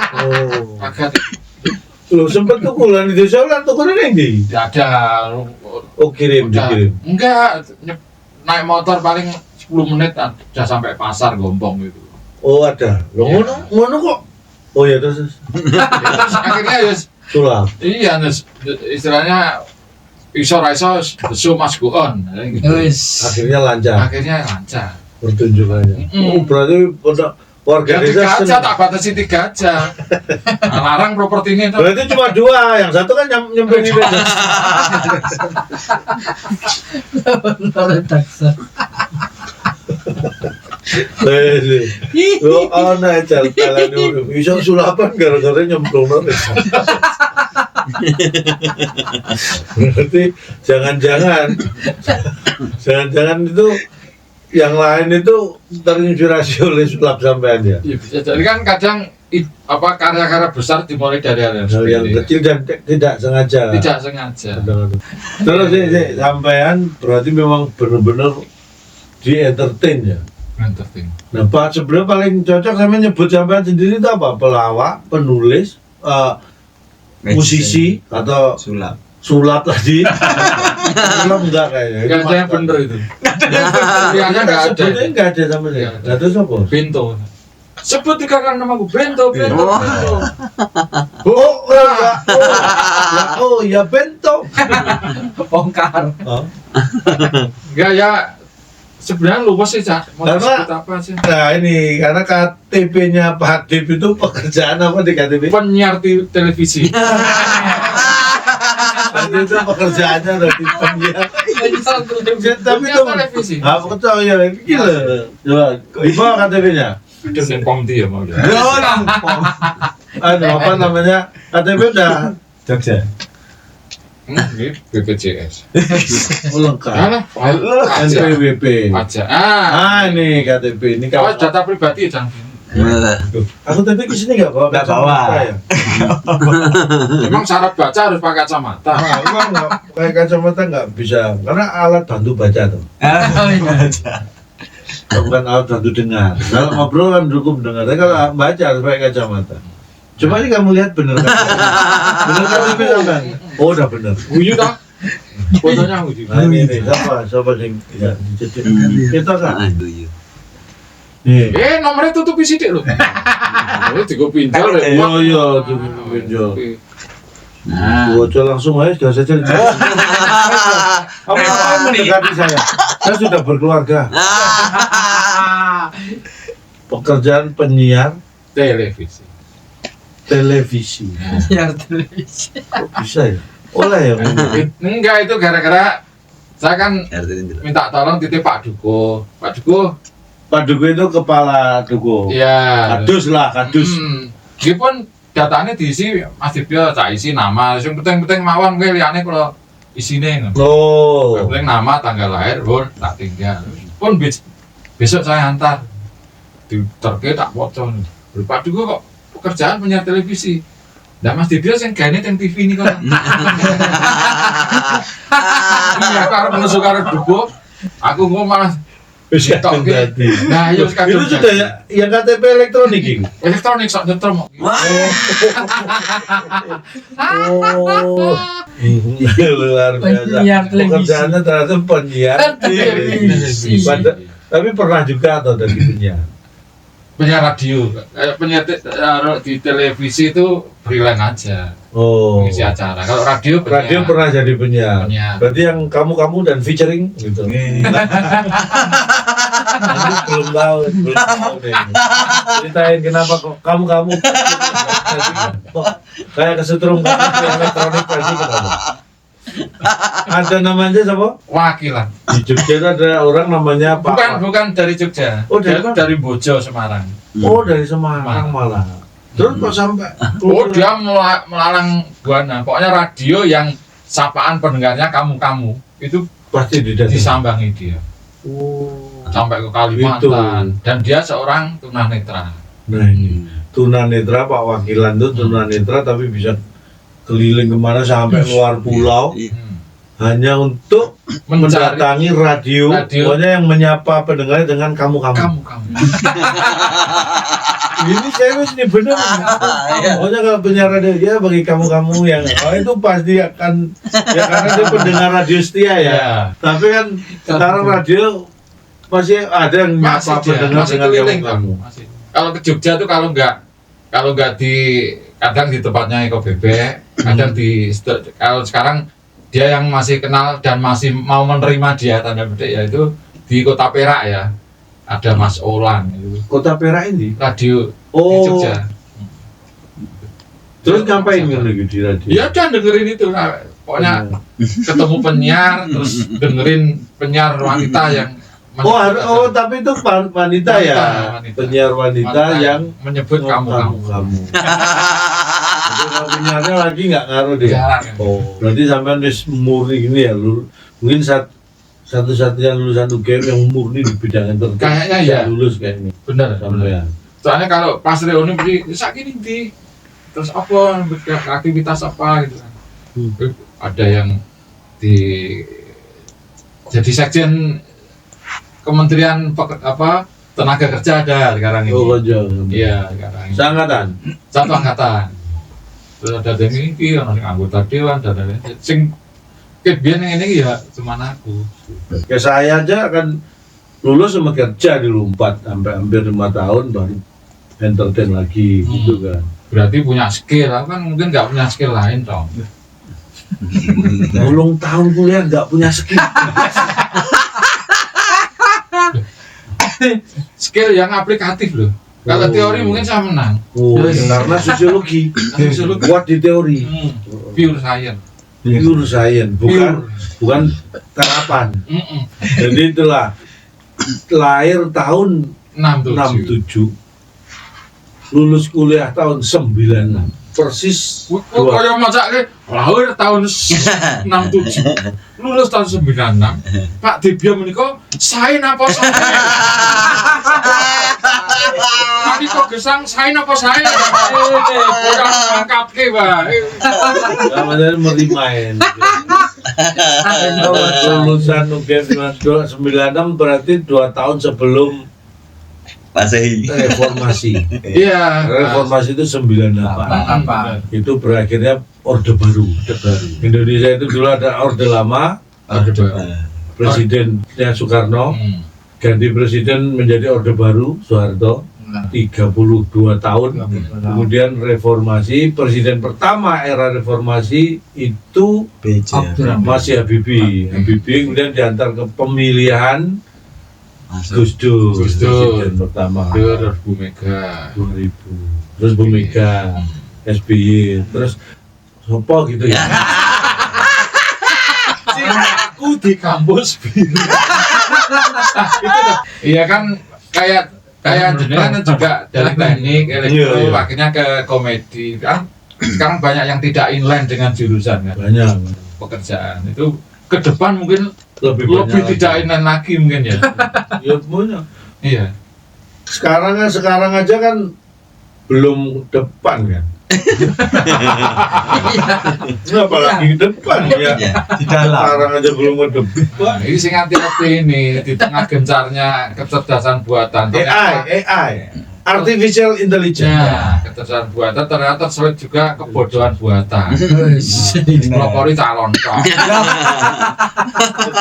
S2: Oh.
S1: rakyat
S2: Loh sempet tuku lah di desa lah tuku ini di.
S1: tidak ada.
S2: Oh kirim
S1: Udah.
S2: dikirim.
S1: Enggak, naik motor paling 10 menit udah sampai pasar Gombong gitu.
S2: Oh ada. Loh
S1: Iya.
S2: ngono kok. Oh ya terus
S1: Terus akhirnya ya
S2: sulap.
S1: iya terus istilahnya iso ra iso the show must go on gitu.
S2: Akhirnya lancar
S1: Akhirnya lancar.
S2: pertunjukannya.
S1: Mm.
S2: Oh berarti warga
S1: Ya 3
S2: desa
S1: aja,
S2: seneng.
S1: tak batasi 3 aja. Nah, larang properti ini tuh.
S2: Berarti cuma 2, yang satu kan nyempeng ini. Lo ana jalan urip. Iso sulapan gara-gara nyemplung desa. Berarti jangan-jangan itu yang lain itu terinspirasi oleh sulap sampean ya.
S1: Ya, bisa jadi kan kadang karya-karya besar dimulai dari hal yang
S2: Hal yang
S1: sepele.
S2: kecil dan tidak sengaja.
S1: Tidak sengaja.
S2: Terus sampean berarti memang benar-benar di entertain ya.
S1: Entertain.
S2: Nah, Pak sebenarnya paling cocok sama nyebut sampean sendiri itu apa? Pelawak, penulis, musisi atau sulap tadi. Sulap enggak kayaknya.
S1: Gak ada yang bener itu. Pilihannya nggak ada.
S2: Sebetulnya enggak ada sama dia.
S1: Nggak ada.
S2: Nah, terus apa?
S1: Bento. Sebut 3 kali namaku Bento.
S2: Oh ya bento.
S4: Bongkar.
S2: Oh.
S1: Enggak ya. Sebenarnya lupa sih, Cak. Mau
S2: Karena-
S1: disebut apa sih?
S2: Nah ini karena KTP-nya Pak Dip itu pekerjaan apa di KTP?
S1: Penyiar televisi.
S2: Nanti itu pekerjaannya dari penyiar. Tapi
S1: Penyiar
S2: itu
S1: televisi.
S2: apa tahu ya gila. Coba di bawah KTP-nya.
S1: Dengan komdi ya mau ya.
S2: Apa namanya? KTP udah
S3: Jogja.
S1: Ini BPJS.
S2: lengkap.
S1: Mana?
S2: NPWP.
S1: Pajak.
S2: Ini KTP ini
S1: Kalau
S2: kalau
S1: data pribadi jangan.
S2: aku tapi ke sini nggak bawa
S3: Nggak
S2: kacamata
S3: bawa.
S2: ya.
S1: Memang syarat baca harus pakai kacamata.
S2: Nah, emang nggak pakai kacamata nggak bisa karena alat bantu baca tuh. Bukan alat bantu dengar. Kalau ngobrol kan cukup dengar. Tapi kalau baca harus pakai kacamata. Coba ini kamu lihat bener kan? Bener KTP sampean? Oh udah bener.
S1: Guyu tak? Fotonya guyu.
S2: Nah ini siapa sing ya dicetik. Kita kan. Nih.
S1: Nomornya tutupi sidik loh. Ini tiga pinjol ya.
S2: Iya tuh pinjol. Bocor langsung aja gak usah cerita. Kamu ngapain mendekati saya? Saya sudah berkeluarga. Pekerjaan penyiar
S1: Televisi.
S2: televisi.
S4: Biar televisi.
S2: Kok bisa ya? Oleh ya.
S1: Enggak, itu gara-gara saya kan minta tolong titip Pak Duko. Pak Duko.
S2: Pak Duko itu kepala Duko.
S1: Iya.
S2: Kadus lah, kadus.
S1: Dia pun datanya diisi Mas Dibyo, tak isi nama. Yang penting-penting mawon gue liane kalau isine.
S2: Oh.
S1: Yang penting nama, tanggal lahir, tak tinggal. Pun besok saya antar. Di terke tak pocong. Pak Duko kok pekerjaan penyiar televisi. Nah Mas Dibyo yang gane teng TV ini kok. Iya, karo menusuk karo Duko. Aku mau malah
S2: Wis kadung dadi.
S1: nah, yo
S2: Itu sudah ya yang KTP elektronik ini.
S1: elektronik sok nyetor mau.
S2: Oh. Luar biasa.
S4: Penyiar televisi.
S2: Pekerjaannya ternyata penyiar
S4: Televisi.
S2: Tapi pernah juga atau dari penyiar?
S1: Penyiar radio, penyiar di televisi itu freelance aja,
S2: Oh.
S1: mengisi acara. Kalau radio
S2: Radio pernah jadi penyiar.
S1: Penyiar.
S2: Berarti yang kamu dan featuring gitu. Aku belum tahu deh. Ceritain kenapa kok kamu kok kayak kesetrum kamu elektronik tadi kenapa? Ada namanya siapa?
S1: wakilan.
S2: Di Jogja itu ada orang namanya Pak.
S1: Bukan dari Jogja.
S2: Oh, dari
S1: Dia
S2: mana?
S1: dari Bojo Semarang.
S2: Oh dari Semarang malah. Terus kok sampai?
S1: Oh dia melalang buana. Pokoknya radio yang sapaan pendengarnya kamu itu
S2: pasti didatang.
S1: disambangi dia
S2: Oh.
S1: sampai ke Kalimantan. Dan dia seorang tunanetra.
S2: Nah ini tunanetra Pak Wakilan tuh tunanetra tapi bisa keliling kemana sampai luar pulau hanya untuk
S1: Mencari
S2: mendatangi radio. Pokoknya yang menyapa pendengar dengan kamu.
S1: kamu.
S2: Ini serius nih bener. Pokoknya kalau penyiar radio ya bagi kamu yang itu pasti akan ya karena dia pendengar radio setia ya.
S1: Iya.
S2: Tapi kan sekarang radio masih ada yang
S1: Masih
S2: menyapa
S1: dia,
S2: pendengar
S1: masih
S2: dengan
S1: keliling
S2: kamu.
S1: masih. Kalau ke Jogja tuh kalau nggak di kadang di tempatnya Eko Bebek, kadang kalau sekarang dia yang masih kenal dan masih mau menerima dia tanda petik yaitu di Kota Perak ya. ada Mas Olan itu
S2: Kota Perak ini.
S1: radio di
S2: Oh,
S1: Jogja.
S2: terus ngapain gitu di radio?
S1: Ya udah dengerin itu, nah, pokoknya ketemu penyiar terus dengerin penyiar wanita yang
S2: Tapi itu wanita ya,
S1: wanita.
S2: penyiar wanita yang
S1: menyebut kamu.
S2: kamu. Jadi kalau penyiarnya lagi nggak ngaruh deh.
S1: Jarang.
S2: Oh, berarti sampean wis murni gini ya, mungkin satu-satunya lulusan UGM yang murni di bidang entertainment.
S1: Kayaknya ya.
S2: Lulus kayak ini.
S1: Bener.
S2: Sampean.
S1: Soalnya kalau pas reuni beli sakit di terus apa aktivitas apa gitu kan. Ada yang di jadi sekjen Kementerian Tenaga Kerja ada sekarang ini.
S2: Oh, kerja.
S1: Iya, sekarang ini.
S2: Seangkatan.
S1: Satu angkatan. Terus ada ini anggota dewan dan lain-lain. Sing kebian yang ini ya cuman aku.
S2: Kayak saya aja kan lulus sama kerja di Lumpat sampai hampir 5 tahun baru entertain lagi gitu kan.
S1: Berarti punya skill, aku kan mungkin nggak punya skill lain dong.
S2: Belum tahun kuliah nggak punya skill.
S1: Skill yang aplikatif loh. Kalau
S2: Oh.
S1: teori mungkin saya menang.
S2: Oh, karena sosiologi kuat di teori.
S1: Pure science.
S2: Pure science, bukan terapan. Jadi itulah lahir tahun 67, lulus kuliah tahun 96, persis
S1: Kaya macake lahir tahun 67. Lulus tahun 96. Pak Debia menika sain apa sain? Tadi kok gesang sain apa sain? Ora ngangkatke wae.
S2: namanya merimain. Lulusan UGM 96 berarti 2 tahun sebelum
S3: Masehi.
S2: reformasi.
S1: Iya.
S2: Reformasi itu 98.
S4: Apa?
S2: Itu berakhirnya Orde Baru. Indonesia itu dulu ada Orde Lama, Presidennya Soekarno, ganti presiden menjadi Orde Baru, Soeharto, 32 tahun. Kemudian reformasi, presiden pertama era reformasi itu masih Habibie. Habibie kemudian diantar ke pemilihan Gus Dur,
S1: Gus Dur.
S2: presiden pertama
S1: Terus Bu Mega.
S2: 2000. Terus Bu Mega, SBY, terus sopo gitu ya.
S1: Aku di kampus biru. Iya kan kayak jenengan kan juga dari teknik elektro
S2: Iya.
S1: akhirnya ke komedi kan sekarang banyak yang tidak inline dengan jurusan kan
S2: Banyak.
S1: pekerjaan itu ke depan mungkin
S2: Lebih
S1: lebih tidak inline lagi mungkin ya.
S2: Ya punya.
S1: Iya.
S2: Sekarang aja kan belum depan kan. Ini apalagi depan ya.
S3: Di dalam.
S2: Sekarang aja belum ke depan.
S1: Nah, ini sing hati-hati ini di tengah gencarnya kecerdasan buatan.
S2: AI, artificial intelligence.
S1: Ya, kecerdasan buatan ternyata selain juga kebodohan buatan. Pelopori calon kok.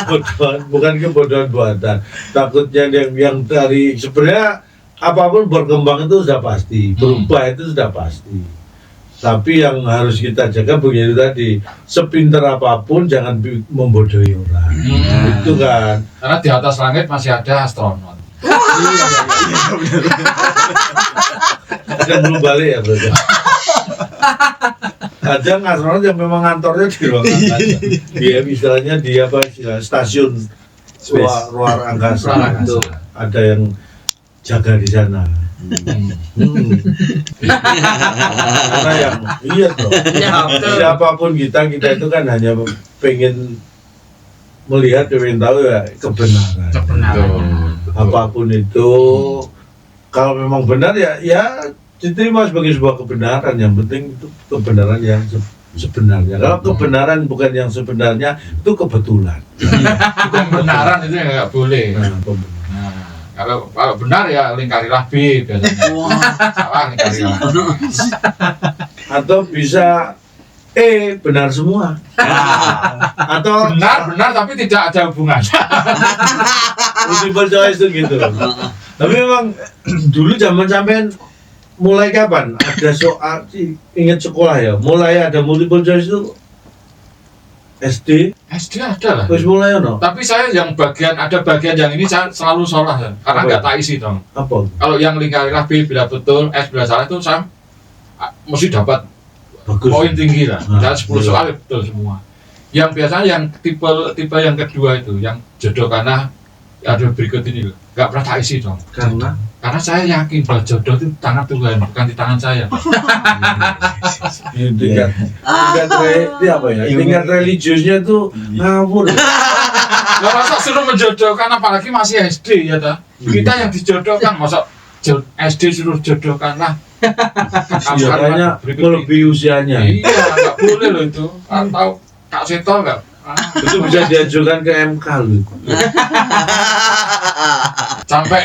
S2: Kebodohan, bukan kebodohan buatan. Takutnya yang dari sebenarnya apapun berkembang itu sudah pasti, berubah itu sudah pasti. Tapi yang harus kita jaga begitu tadi, sepinter apapun jangan membodohi orang. Itu kan.
S1: Karena di atas langit masih ada astronot.
S2: Kan belum balik ya berarti. Ada astronot yang memang kantornya di ruang angkasa. Dia istilahnya di apa istilah stasiun luar angkasa.
S1: Luar angkasa.
S2: Itu ada yang jaga di sana. Karena yang iya toh. Siapapun kita itu kan hanya pengen melihat, pengen tahu ya kebenaran. Apapun itu, kalau memang benar ya diterima sebagai sebuah kebenaran. Yang penting itu kebenaran yang sebenarnya. Kalau kebenaran bukan yang sebenarnya, itu kebetulan.
S1: Kebenaran itu ya nggak boleh.
S2: Nah,
S1: Nah, kalau benar ya lingkarilah B biasanya. Salah lingkarilah.
S2: atau bisa benar semua. Atau
S1: Benar tapi tidak ada hubungannya.
S2: multiple choice itu gitu. Tapi memang dulu zaman sampean mulai kapan ada soal ingat sekolah ya? Mulai ada multiple choice itu SD
S1: SD ada lah.
S2: wis mulai ono.
S1: Tapi saya yang ada bagian yang ini saya selalu salah kan? Karena
S2: Apa?
S1: nggak tak isi dong.
S2: Apa?
S1: Kalau yang lingkar B bila betul, S bila salah itu saya mesti dapat
S2: Bagus.
S1: poin tinggi lah.
S2: Nah,
S1: Dan 10
S2: iya.
S1: soal betul semua. Yang biasanya yang tipe yang kedua itu, yang jodoh karena ada berikut ini loh. Nggak pernah tak isi dong. Karena saya yakin bahwa jodoh itu tangan Tuhan, bukan di tangan saya.
S2: Ini tingkat ini apa ya? Tingkat religiusnya tuh ngawur.
S1: Nggak masa suruh menjodohkan, apalagi masih SD ya ta. Kita yang dijodohkan, masa SD suruh jodohkan lah.
S2: Iya, kayaknya melebihi usianya.
S1: Iya, nggak boleh loh itu. Atau Kak Seto nggak?
S2: Itu bisa diajukan ke MK loh.
S1: Sampai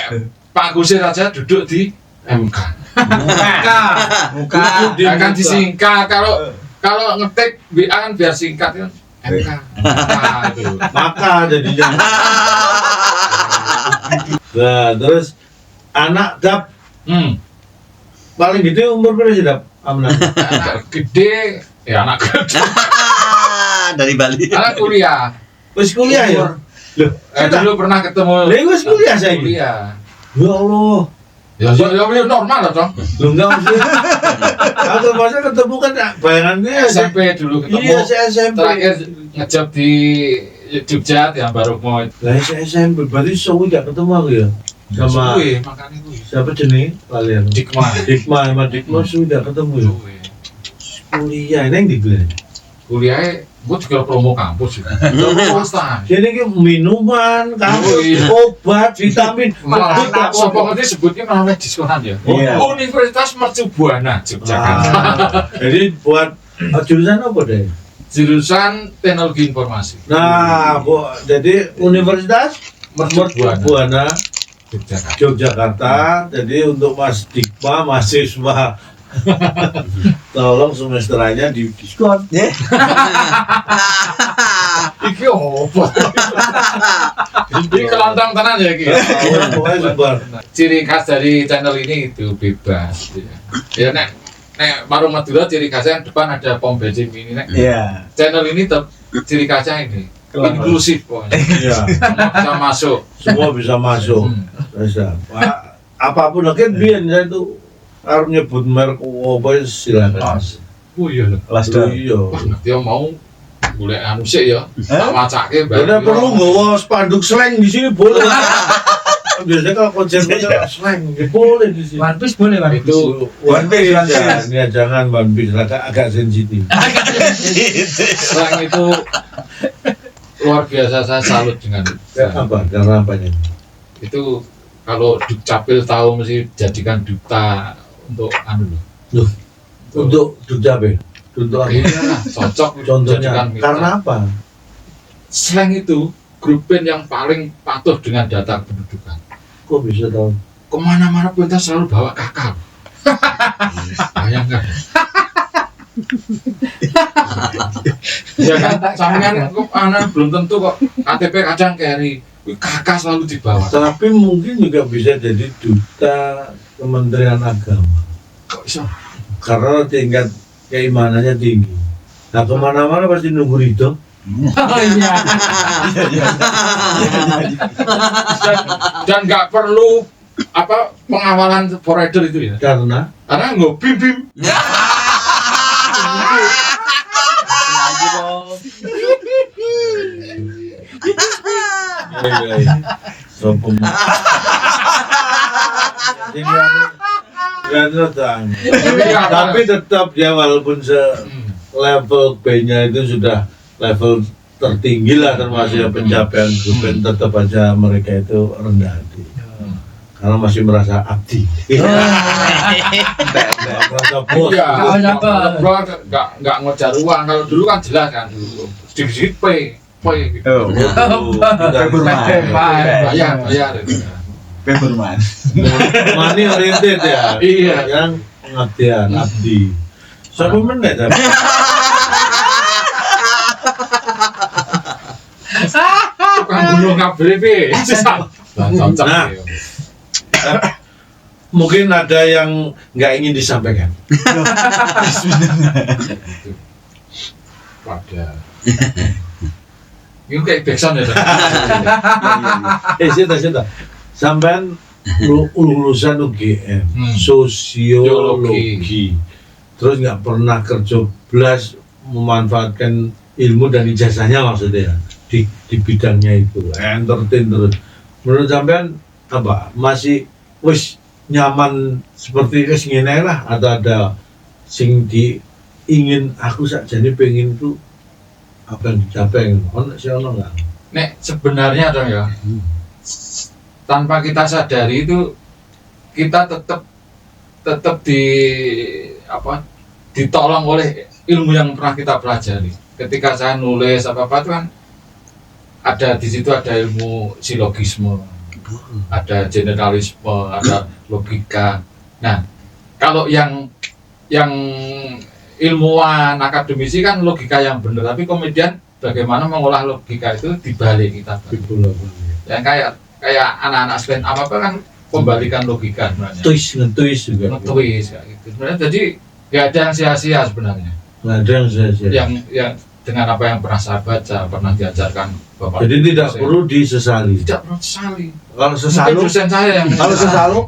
S1: Pak Gusir aja duduk di MK.
S4: Muka.
S1: Dia kan disingkat, kalau ngetik WA kan biar singkat kan MK. Nah, itu.
S2: Maka jadinya. Nah, terus anak Dap paling gede umur berapa sih Dap? Anak
S1: Anak gede, anak gede.
S3: Dari Bali.
S1: Anak kuliah.
S2: wis kuliah ya? Loh,
S1: Dulu pernah ketemu.
S2: Lah, wis kuliah saya ini?
S1: Kuliah.
S2: Ya Allah.
S1: Ya normal lah dong.
S2: Lu enggak maksudnya. Atau masa ketemu kan bayangannya
S1: SMP dulu ketemu.
S2: Iya, saya SMP.
S1: Terakhir ngejob di Jogja yang baru mau.
S2: Lah saya SMP berarti suwi enggak ketemu aku ya. Sama
S1: Suwe, makanya itu.
S2: siapa jenis kalian?
S1: Dikma.
S2: Dikma sama Dikma suwi enggak ketemu ya.
S1: Suwe.
S2: Kuliah ini yang digelar.
S1: Kuliahnya, gue juga promo kampus juga. Promo swasta.
S2: Jadi ini minuman,
S1: Oh, iya.
S2: obat, vitamin,
S1: Malah sopo ngerti sebutnya malah diskonan ya.
S3: Iya.
S1: Universitas Mercu Buana Yogyakarta.
S2: Jadi buat jurusan apa deh?
S1: Jurusan Teknologi Informasi.
S2: Nah, jadi Universitas
S1: Mercu
S2: Buana
S1: Yogyakarta.
S2: Yogyakarta. Jadi untuk Mas Dikma mahasiswa tolong semesterannya di diskon.
S1: Iki opo? Iki kelontong tenan ya iki.
S2: Pokoknya sebar.
S1: Ciri khas dari channel ini itu bebas. Ya nek warung Madura ciri khasnya depan ada pom bensin ini nek.
S3: Iya.
S1: Channel ini ciri khasnya ini inklusif pokoknya.
S2: Iya,
S1: Semua bisa masuk.
S2: semua bisa masuk. Bisa. Pak, apapun lagi biar saya itu harus nyebut merek apa silakan.
S1: Oh iya lho.
S2: Iya.
S1: Wah, dia mau golek anu sik ya. Tak wacake
S2: Udah perlu nggawa spanduk slang di sini boleh. Biasanya kalau konser-konser slang ya boleh di sini.
S4: One Piece boleh One Piece.
S1: itu
S2: One Piece ya, jangan One Piece agak sensitif.
S1: slang itu luar biasa, saya salut dengan
S2: Apa? Karena apanya?
S1: itu. Kalau Dukcapil tahu mesti jadikan duta untuk anu loh.
S2: Untuk Dukcapil. Untuk apa?
S1: Iya, cocok
S2: Contohnya
S1: jadikan mitra.
S2: karena apa?
S1: Slang itu grup band yang paling patuh dengan data kependudukan.
S2: Kok bisa tahu?
S1: Kemana-mana pentas selalu bawa kakak. Bayangkan. Ya kan, sampean kok anak belum tentu kok KTP kadang carry. Kakak selalu dibawa.
S2: Tapi mungkin juga bisa jadi duta Kementerian Agama.
S1: Kok bisa?
S2: Karena tingkat keimanannya tinggi. Nah kemana-mana pasti nunggu itu.
S4: Oh iya.
S1: Dan nggak perlu apa pengawalan forader itu ya.
S2: Karena
S1: Nggak bim.
S2: Sopo tapi tetap ya walaupun level B-nya itu sudah level tertinggi lah termasuk ya pencapaian grup band, tetap aja mereka itu rendah hati karena masih merasa abdi. Merasa bos.
S1: Iya.
S4: Oh, nyapa.
S1: Bro, nggak ngejar uang. Kalau dulu kan jelas kan dulu. Sedikit P gitu. Bayar.
S3: Pemberman.
S2: Money oriented ya.
S1: Iya.
S2: Yang pengabdian, abdi. 10 menit tapi.
S1: Tukang gunung kabel P. Cocok.
S2: Nah. Mungkin ada yang nggak ingin disampaikan.
S1: Wadah. Ini kayak backsound ya.
S2: Sita. Sampean lulusan UGM,
S1: Hmm.
S2: sosiologi, terus nggak pernah kerja belas memanfaatkan ilmu dan ijazahnya maksudnya di bidangnya itu, entertain terus. Menurut sampean apa? Masih wis nyaman seperti wis ngene lah atau ada sing ingin aku sakjane pengen tuh apa yang dicapai ono sih ono nggak?
S1: Nek sebenarnya dong ya, tanpa kita sadari itu kita tetap ditolong oleh ilmu yang pernah kita pelajari. Ketika saya nulis apa itu kan ada di situ ada ilmu silogisme, ada generalisme, ada logika. Nah, kalau yang ilmuwan akademisi kan logika yang benar, tapi kemudian bagaimana mengolah logika itu dibalik kita. Yang kayak anak-anak stand up apa kan pembalikan logika sebenarnya.
S2: Ngetuis juga.
S1: Ngetuis kayak gitu. Sebenarnya jadi nggak ada yang sia-sia sebenarnya.
S2: Nggak ada yang sia-sia.
S1: Yang dengan apa yang pernah saya baca, pernah diajarkan Bapak.
S2: Jadi tidak
S1: dosen.
S2: perlu disesali.
S1: Tidak perlu sesali.
S2: Kalau
S1: Mungkin
S2: sesalu,
S1: dosen saya yang
S2: kalau sesalu,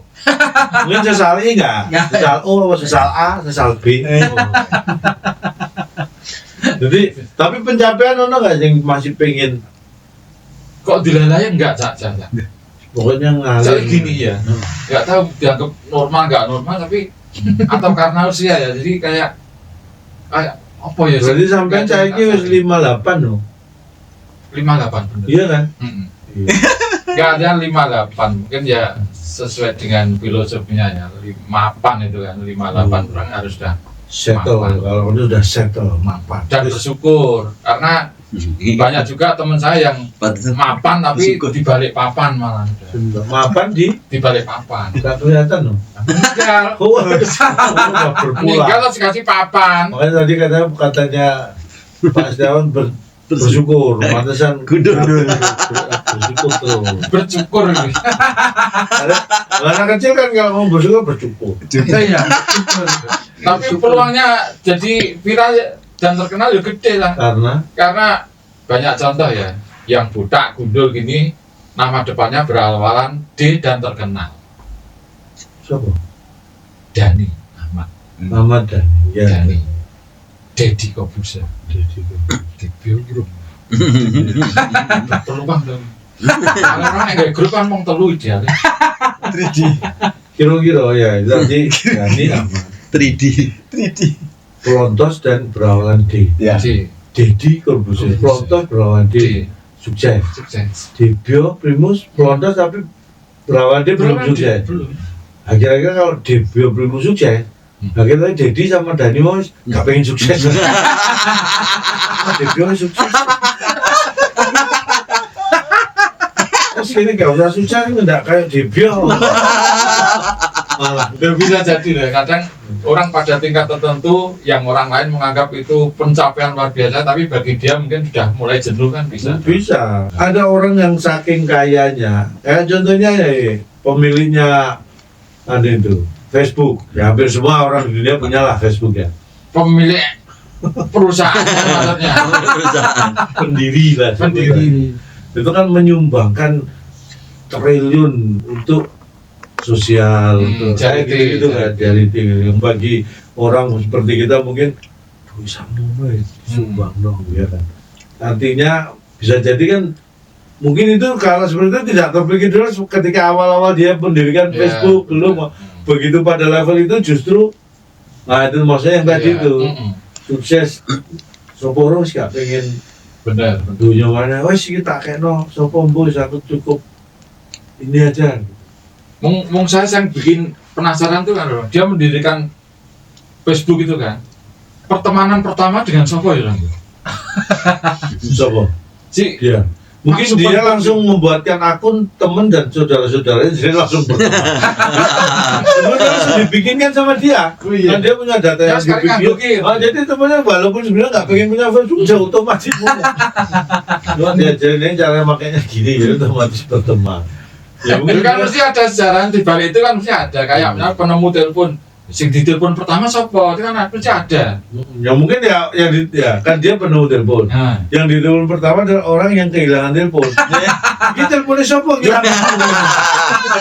S2: mungkin sesali enggak? Sesal O, apa sesal A, sesal B. Jadi, tapi pencapaian ono nggak yang masih pengen?
S1: kok dilalai enggak saja.
S2: Pokoknya ngalir.
S1: Saya gini ya, nggak tahu dianggap normal nggak normal tapi atau karena usia ya, jadi kayak apa ya?
S2: Berarti sampai saya ini wis 58 loh.
S1: 58 bener.
S2: Iya kan?
S1: Mm-mm.
S2: Iya.
S1: Nggak ada 58 mungkin ya sesuai dengan filosofinya ya 58 itu kan 58 orang harus dah
S2: Settle,
S1: Mapan.
S2: kalau itu udah settle, mapan.
S1: dan bersyukur karena banyak juga teman saya yang mapan tapi
S3: Bersyukur.
S1: di balik papan malah
S2: Mapan di
S1: di balik papan.
S2: nggak kelihatan loh.
S1: Meninggal.
S2: Oh, udah berpulang.
S1: Meninggal terus dikasih papan.
S2: Makanya tadi katanya Pak Setiawan bersyukur, mantesan
S3: Gundul.
S2: bersyukur terus.
S1: Bersyukur ini.
S2: Anak kecil kan kalau mau bersyukur bersyukur.
S1: Iya. Tapi peluangnya jadi viral dan terkenal ya gede lah. Karena banyak contoh ya, yang buta gundul gini nama depannya berawalan D dan terkenal.
S2: Siapa?
S1: Dani Ahmad.
S2: Ahmad dan ya.
S1: Dani. Dedi Kobuser. Di grup. Peluang dong. Kalau orang yang grup kan mau telu idealnya.
S2: Kira-kira ya, jadi Dani Ahmad.
S3: 3D.
S2: Pelontos dan berawalan D.
S3: Ya.
S1: D.
S2: Dedi Corbusier. Pelontos berawalan D.
S1: D.
S2: Sukses.
S1: Sukses.
S2: Debio Primus pelontos tapi berawalan D belum sukses.
S1: Belum.
S2: Akhirnya kalau Debio Primus sukses, akhirnya Dedi sama Dani mau nggak pengen sukses. Debio sukses. Terus ini nggak usah sukses, nggak kayak Debio. Malah.
S1: Udah bisa jadi deh. Kadang orang pada tingkat tertentu yang orang lain menganggap itu pencapaian luar biasa, tapi bagi dia mungkin sudah mulai jenuh kan bisa.
S2: Bisa. Ada orang yang saking kayanya, contohnya ya pemiliknya ada itu Facebook. Ya hampir semua orang di dunia punya lah Facebook ya.
S1: Pemilik perusahaan maksudnya.
S2: Pendiri lah.
S1: Pendiri.
S2: Itu kan menyumbangkan triliun untuk sosial, untuk
S1: charity,
S2: gitu kan, charity yang bagi orang seperti kita mungkin bisa sumbang dong ya kan. Artinya bisa jadi kan mungkin itu kalau seperti itu tidak terpikir dulu ketika awal-awal dia mendirikan
S1: Ya.
S2: Facebook dulu begitu pada level itu justru nah itu maksudnya yang tadi
S1: Iya.
S2: itu sukses Soporo sih gak pengen
S1: Benar.
S2: dunia mana wes kita keno Sopo bos aku cukup ini aja.
S1: Mung saya yang bikin penasaran tuh kan, dia mendirikan Facebook itu kan. Pertemanan pertama dengan siapa ya, Bang?
S2: Sopo?
S1: Si
S2: Dia. Mungkin
S1: Langsung
S2: dia
S1: berteman.
S2: langsung membuatnya akun teman dan saudara-saudaranya jadi langsung berteman. Sebenarnya langsung dibikinkan sama dia. Kan dia punya data
S1: Ya,
S2: yang
S1: sekarang
S2: dibikin.
S1: nggak
S2: Jadi temannya walaupun sebenarnya nggak pengen punya Facebook, dia otomatis punya. Cuma diajarin cara makanya gini, jadi otomatis berteman. Ya
S1: itu kan mesti ada sejarah di balik itu kan mesti ada kayak misalnya penemu telepon sing ditelepon pertama sapa? Itu kan pasti ada.
S2: Ya mungkin ya kan dia penuh telepon.
S1: Nah,
S2: Yang ditelepon pertama adalah orang yang kehilangan telepon. Ini teleponnya siapa? Kita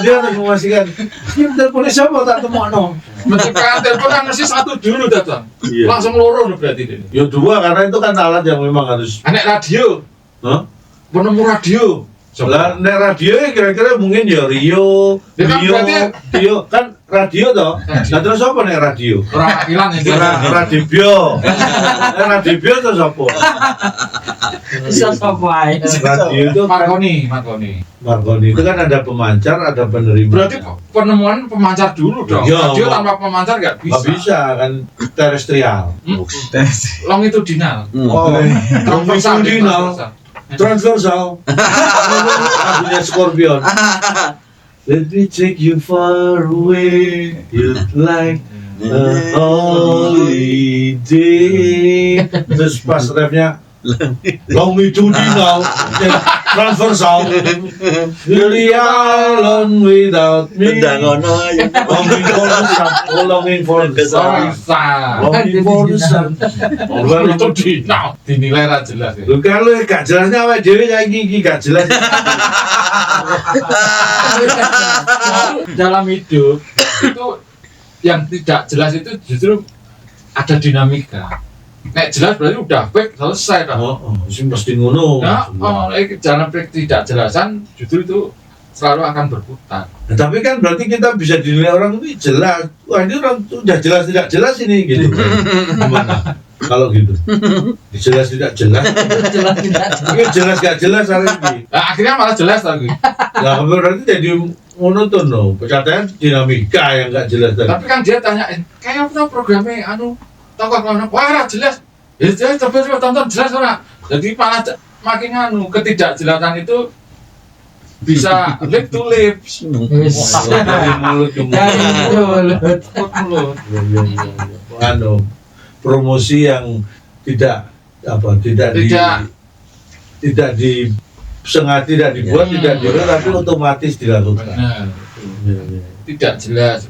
S2: dia harus memastikan. Ini teleponnya siapa? Tak temukan.
S1: ketika telepon kan mesti satu dulu datang.
S2: Iya.
S1: Langsung loro loh berarti ini.
S2: Ya dua karena itu kan alat yang memang harus.
S1: Anek radio,
S2: Hah?
S1: penemu radio.
S2: Lah nek radio ya kira-kira mungkin ya Rio,
S1: Ya kan berarti-
S2: Rio kan radio toh. Nah terus apa nek radio?
S1: Orang hilang ini.
S2: Radio. Nek radio terus apa?
S4: Bisa sampai.
S2: Radio itu kan
S1: Marconi.
S2: Marconi itu kan ada pemancar, ada penerima.
S1: Berarti penemuan pemancar dulu dong.
S2: Iya.
S1: Radio tanpa pemancar nggak bisa.
S2: Nggak bisa kan terestrial.
S1: Longitudinal.
S2: Oh, longitudinal. Transversal. Lagunya Scorpion. Let me take you far away. You'd like a holiday. Terus pas refnya longitudinal, transversal. Really alone without me. Longing for the sun. Oh, longing for the sun.
S1: Bisa.
S2: Longing for the sun.
S1: Longitudinal. Dinilai ra jelas ya.
S2: Lu kan lu gak jelasnya awake dhewe saiki iki gak jelas.
S1: Dalam hidup itu yang tidak jelas itu justru ada dinamika. Nek jelas berarti udah fake selesai dah.
S2: Sing mesti ngono.
S1: Nah, dalam ketidakjelasan justru itu selalu akan berputar.
S2: Nah, tapi kan berarti kita bisa dinilai orang ini jelas. Wah ini orang tuh udah jelas tidak jelas ini gitu. Gimana? Kalau gitu, jelas tidak jelas.
S4: Jelas tidak.
S2: Ini jelas gak jelas hari ini.
S1: Nah, akhirnya malah jelas lagi.
S2: Nah berarti jadi monoton loh. Katanya dinamika yang gak jelas tadi.
S1: Tapi kan dia tanyain, kayak apa programnya tahu kan wah jelas. Ya jelas coba tonton jelas ora. Jadi malah makin ketidakjelasan itu bisa lip to lips.
S2: Dari mulut ke mulut. Anu, promosi yang tidak sengaja tidak dibuat, tidak dibuat, tapi otomatis dilakukan.
S1: Benar. Tidak jelas.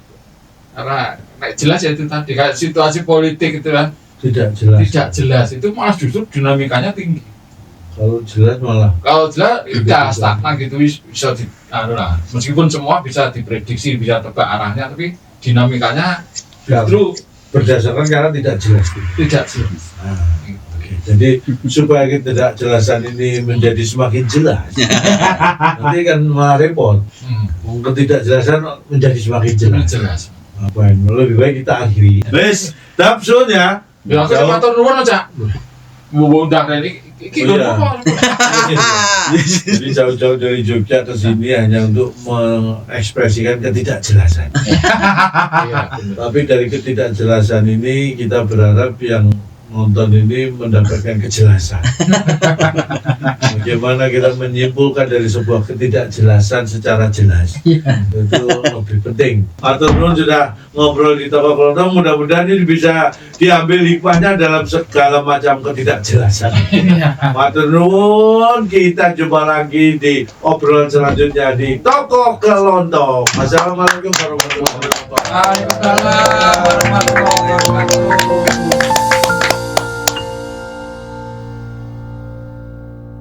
S1: Karena jelas ya itu tadi kayak situasi politik itu kan
S2: Tidak jelas.
S1: tidak jelas itu malah justru dinamikanya tinggi.
S2: Kalau jelas malah.
S1: Kalau jelas ya stagnan gitu bisa lah. Meskipun semua bisa diprediksi, bisa tebak arahnya, tapi dinamikanya justru
S2: Berdasarkan karena tidak jelas.
S1: tidak jelas.
S2: Oke. Jadi supaya ketidakjelasan ini menjadi semakin jelas, nanti kan malah repot. Ketidakjelasan menjadi semakin jelas.
S1: Jelas.
S2: Ngapain? Lebih baik kita akhiri. Wes, tapsun ya.
S1: Ya aku sama matur nuwun aja. Mau undang ini
S2: Oh, iya. Jadi jauh-jauh dari Jogja ke sini hanya untuk mengekspresikan ketidakjelasan.
S1: Iya, benar.
S2: Tapi dari ketidakjelasan ini kita berharap yang nonton ini mendapatkan kejelasan. Bagaimana kita menyimpulkan dari sebuah ketidakjelasan secara jelas, itu lebih penting. Matur nuwun sudah ngobrol di Toko Kelontong, mudah-mudahan ini bisa diambil hikmahnya dalam segala macam ketidakjelasan. Matur nuwun, kita jumpa lagi di obrolan selanjutnya di Toko Kelontong. Assalamualaikum warahmatullahi wabarakatuh.
S4: Waalaikumsalam warahmatullahi wabarakatuh.